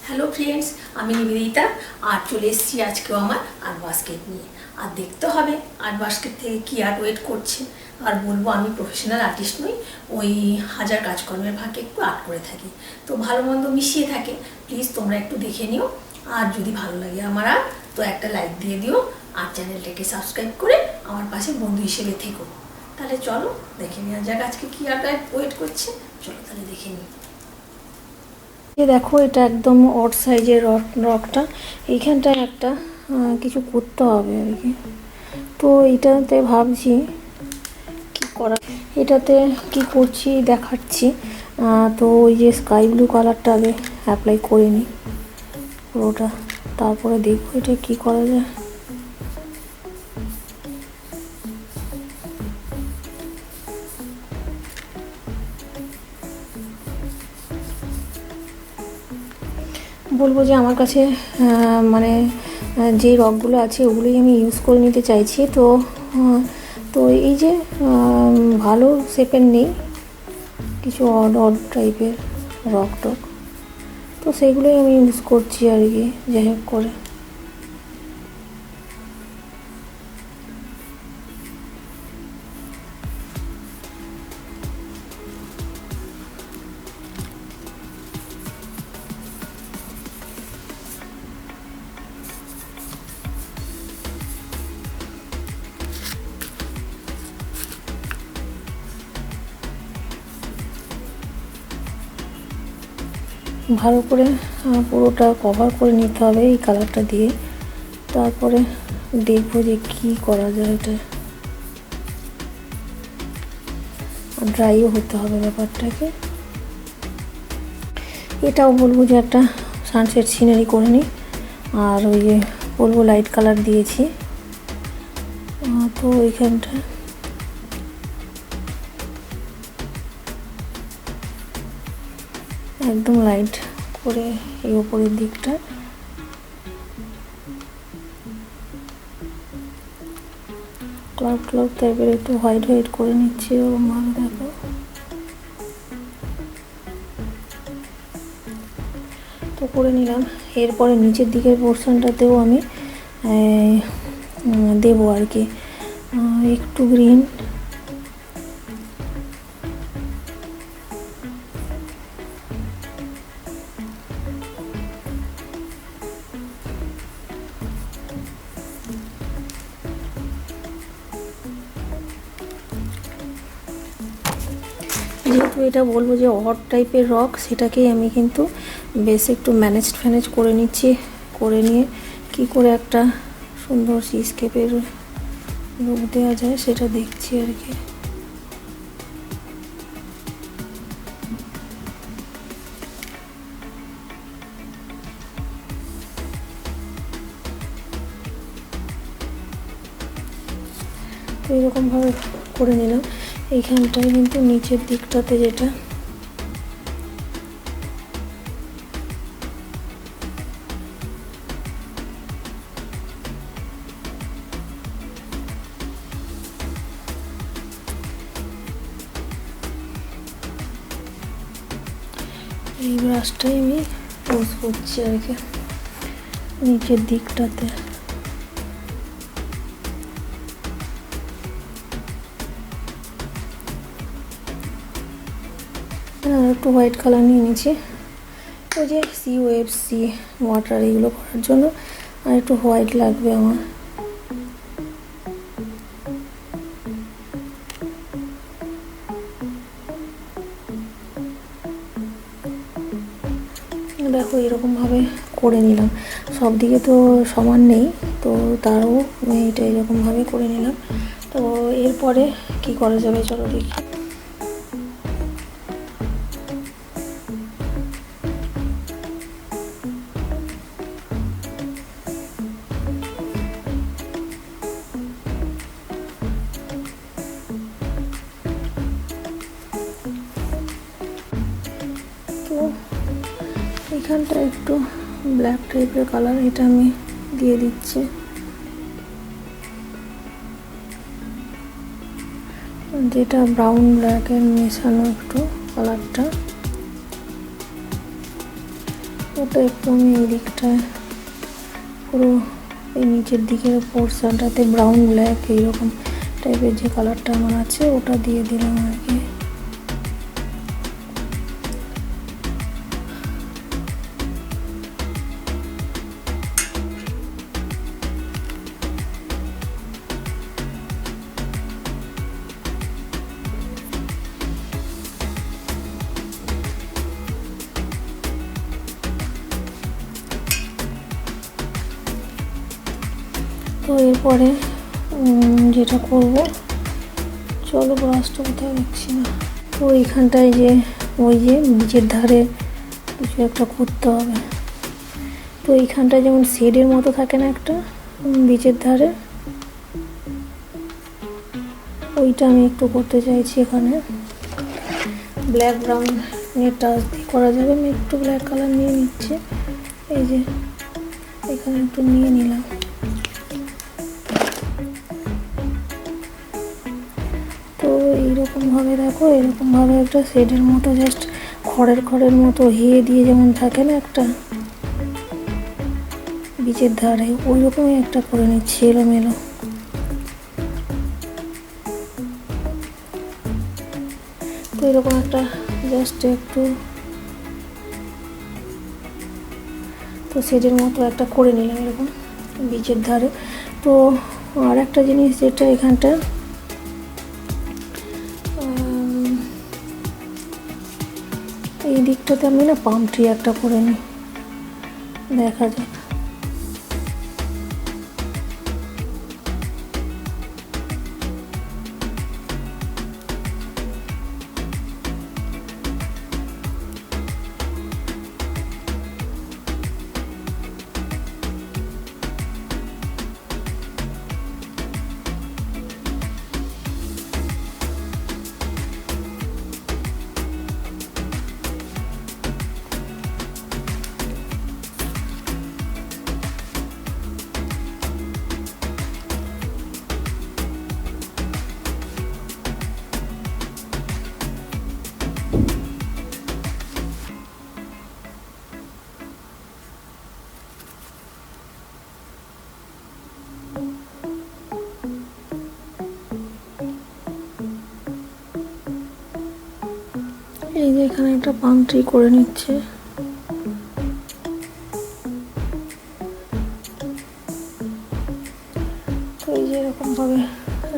Hello friends, আমি নিবেদিতা আর চলে এসেছি আজকেও আমার আর্ট বাস্কেট নিয়ে। আর দেখতে হবে আর্ট বাস্কেট থেকে কী আর্ট ওয়েট করছে। আর বলবো আমি প্রফেশনাল আর্টিস্ট নই, ওই হাজার কাজকর্মের ফাঁকে একটু আর্ট করে থাকি, তো ভালো মন্দ মিশিয়ে থাকে। প্লিজ তোমরা একটু দেখে নিও, আর যদি ভালো লাগে আমার আর্ট তো একটা লাইক দিয়ে দিও, আর চ্যানেলটাকে সাবস্ক্রাইব করে আমার পাশে বন্ধু হিসেবে থেকো। তাহলে চলো দেখে নেওয়া যাক আজকে কী আর্ট ওয়েট করছে। চলো তাহলে দেখে নিই। দেখো এটা একদম অড সাইজের রকটা, এইখানটায় একটা কিছু করতে হবে আর কি। তো এটাতে ভাবছি কি করা, এটাতে কি করছি দেখাচ্ছি। তো ওই যে স্কাই ব্লু কালারটা আগে অ্যাপ্লাই করে নিই পুরোটা, তারপরে দেখবো এটা কি করা যায়। বলবো যে আমার কাছে মানে যে রকগুলো আছে ওগুলোই আমি ইউজ করে নিতে চাইছি। তো তো এই যে ভালো শেপের নেই, কিছু অড টাইপের রক টক, তো সেইগুলোই আমি ইউজ করছি আর কি, যাই হোক করে। ভালো করে পুরোটা কভার করে নিতে হবে এই কালারটা দিয়ে, তারপরে দেখবো যে কি করা যায়। এটা ড্রাইও হতে হবে ব্যাপারটাকে। এটাও বলবো যে একটা সানসেট সিনারি করে নিই, আর ওই যে বলবো লাইট কালার দিয়েছি, তো ওইখানটা একদম লাইট করে এই উপরের দিকটা ক্লাউড টাইপের একটু হোয়াইট করে নিচ্ছি ওরকম ভাবে। দেখো তো করে নিলাম। এরপরে নিচের দিকের পোর্শনটাতেও আমি দেবো আর কি একটু গ্রিন, যেহেতু এটা বলবো যে অড টাইপের রক, সেটাকেই আমি কিন্তু বেশ একটু ম্যানেজ করে নিচ্ছি। করে নিয়ে কি করে একটা সুন্দর সিস্কেপের রূপ দেওয়া যায় সেটা দেখছি আর কি। তো এরকমভাবে করে নিলাম। এইখানটায় কিন্তু নিচের দিকটাতে যেটা এই ব্রাশটাই আমি ইউজ করছি আর কি নিচের দিকটাতে। একটু হোয়াইট কালার নিয়ে নিয়েছি, ওই যে সি ওয়েভ সি ওয়াটার এগুলো করার জন্য, আর একটু হোয়াইট লাগবে আমার। দেখো এরকমভাবে করে নিলাম, সব দিকে তো সমান নেই, তো তারও এটা এরকমভাবে করে নিলাম। তো এরপরে কি করা যাবে চলো দেখি। তো এখানটা একটু ব্ল্যাক টাইপের কালার, এটা আমি দিয়ে দিচ্ছি। যেটা ব্রাউন ব্ল্যাকের মেশানো একটু কালারটা, ওটা একটু আমি এই দিকটায় পুরো এই নিচের দিকের পোর্শনটাতে ব্রাউন ব্ল্যাক এইরকম টাইপের যে কালারটা আমার আছে ওটা দিয়ে দিলাম আর কি। তো এরপরে যেটা করব, চলো ব্রাশটা কোথায় দেখছি না, তো এইখানটায় যে ওই যে নিচের ধারে কিছু একটা করতে হবে। তো এইখানটায় যেমন শেডের মতো থাকে না একটা বিচের ধারে, ওইটা আমি একটু করতে চাইছি। এখানে ব্ল্যাক ব্রাউনের টাচ দিয়ে করা যাবে। আমি একটু ব্ল্যাক কালার নিয়ে নিচ্ছি, এই যে এখানে একটু নিয়ে নিলাম। তো এইরকমভাবে দেখো, এরকমভাবে একটা শেডের মতো জাস্ট খড়ের মতো হিয়ে দিয়ে যেমন থাকে না একটা বিচের ধারে, ওই রকমই একটা করে নিচ্ছি এলোমেলো। তো এরকম একটা জাস্ট একটু তো শেডের মতো একটা করে নিলাম এরকম বিচের ধারে। তো আর একটা জিনিস যেটা এখানটা এই দিকটাতে আমি না পাম ট্রি একটা করে নিই, দেখা যাক। এই যে এখানে একটা পাম ট্রি করে নিচ্ছে। তো এই যে এরকম ভাবে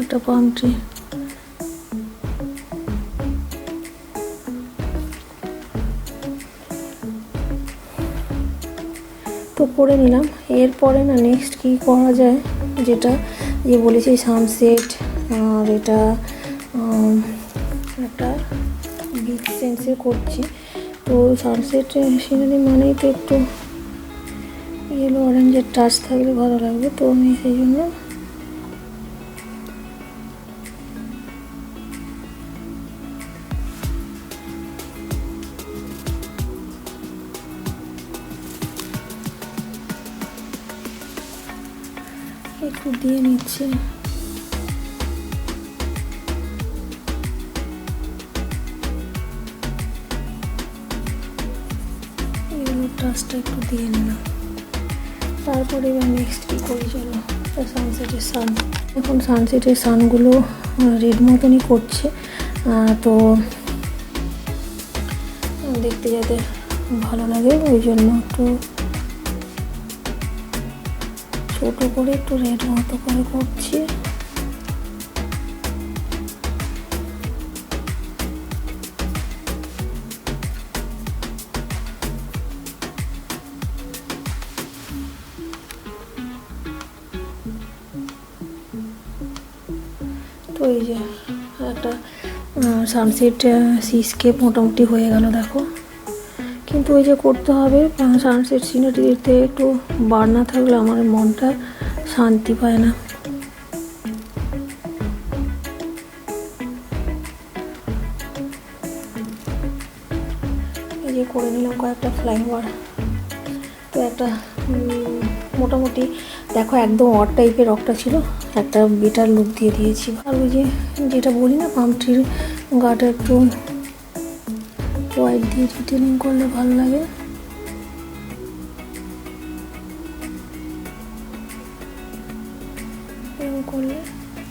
একটা পাম ট্রি, তো করে নিলাম। এরপরে না নেক্সট কি করা যায়, যেটা যে বলেছি সানসেট, আর এটা একটা বিচ সেন্সে করছি। তো সানসেট সিনারি মানেই তো একটু ইয়েলো অরেঞ্জের টাচ থাকলে ভালো লাগবে। তো আমি সেই জন্য একটু দিয়ে নিচ্ছি। টাচটা একটু দিয়ে নিলাম। তারপরে এবার নেক্সট কী করি, চলো সানসেটের সান। এখন সানসেটের সানগুলো রেড মতনই করছে, তো দেখতে যাতে ভালো লাগে ওই জন্য একটু ছোট করে একটু রেড মতো করে করছি। তো এই যে একটা সানসেট সিস্কেপ মোটামুটি হয়ে গেল দেখো। কিন্তু ওই যে করতে হবে সানসেট সিনারিতে একটু বার না থাকলে আমার মনটা শান্তি পায় না। এই যে করে নিলাম কয়েকটা ফ্লাইওভার। তো একটা মোটামুটি দেখো একদম অড টাইপের রকটা ছিল, একটা বেটার লুক দিয়ে দিয়েছি। ভালো যে যেটা বলি না, পাম ট্রির গাটা একটু হোয়াইট দিয়ে ডিটেলিং করলে ভালো লাগে। এরকম করলে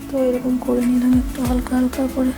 তো এরকম করে নিলাম একটু হালকা হালকা করে।